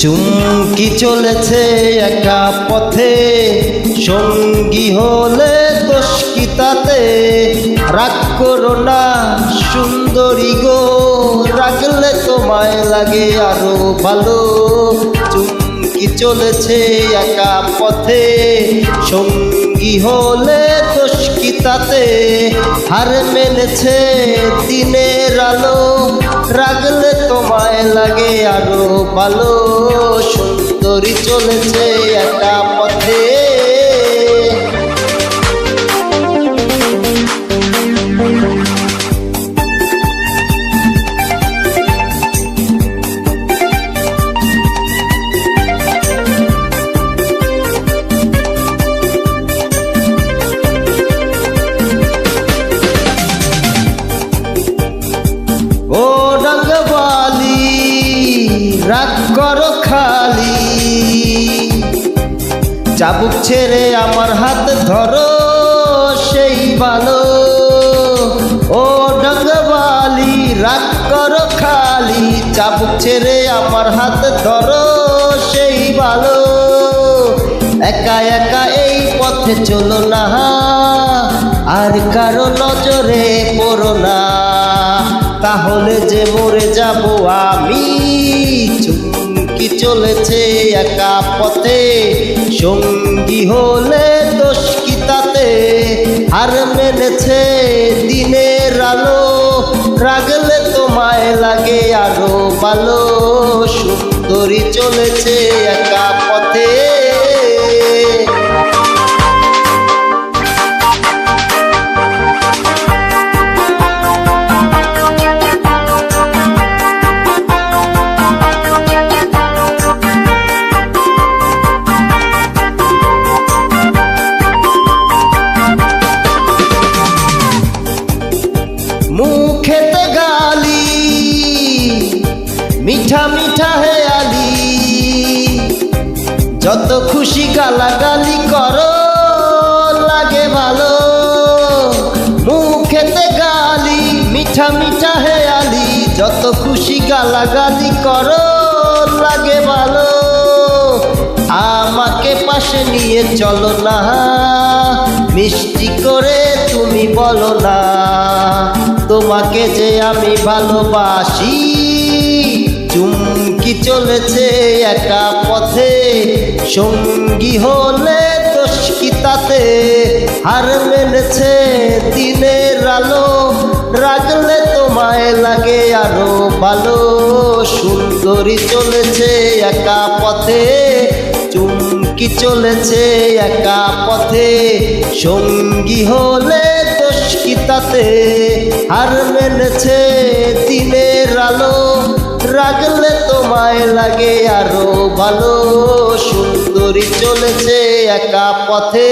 চুমকি চলেছে একা পথে, সঙ্গী হলে দোষ কি তাতে? রাগ করো না সুন্দরী গো, রাগলে তোমায় লাগে আরো ভালো। চুমকি চলেছে একা পথে, সঙ্গী হলে দোষ কি তাতে? হার মেনেছে দিনের আলো, রাগলে তোমায় লাগে আরো ভালো। সুন্দরী চলেছে একা পথে। ও ডাঙ্গবালি রাগ করো খালি, চাবুক ছেড়ে আমার হাত ধরো সেই ভালো। ও ডাঙ্গবালি রাগ করো খালি, চাবুক ছেড়ে আমার হাত ধরো সেই ভালো। একা একা এই পথে চলো না, আর কারো নজরে পড়ো না, তাহলে যে মরে যাব আমি। চুমকি চলেছে একা পথে, সঙ্গী হলে দোষ কি তাতে? হার মেনেছে দিনের আলো, রাগলে তোমায় লাগে আরো ভালো। সুন্দরী চলেছে একা পথে। মুখেতে গালি মিঠা মিঠা হেয়ালি, যত খুশি গালাগালি করো লাগে ভালো। মুখেতে গালি মিঠা মিঠা হেয়ালি, যত খুশি গালাগালি করো লাগে ভালো। আমাকে পাশে নিয়ে চলো না, মিষ্টি করে তুমি বলো না, তোমাকে যে আমি ভালোবাসি। চুমকি চলেছে একা পথে, সঙ্গী হলে দোষ কি তাতে? হার মেনেছে দিনের আলো, রাগলে তোমায় লাগে আরো ভালো। সুন্দরী চলেছে একা পথে, চুমকি চলেছে একা পথে, সঙ্গী হলে দোষ কি তাতে? হার মেনেছে দিনের আলো, রাগলে তোমায় লাগে আরো ভালো। সুন্দরী চলেছে একা পথে।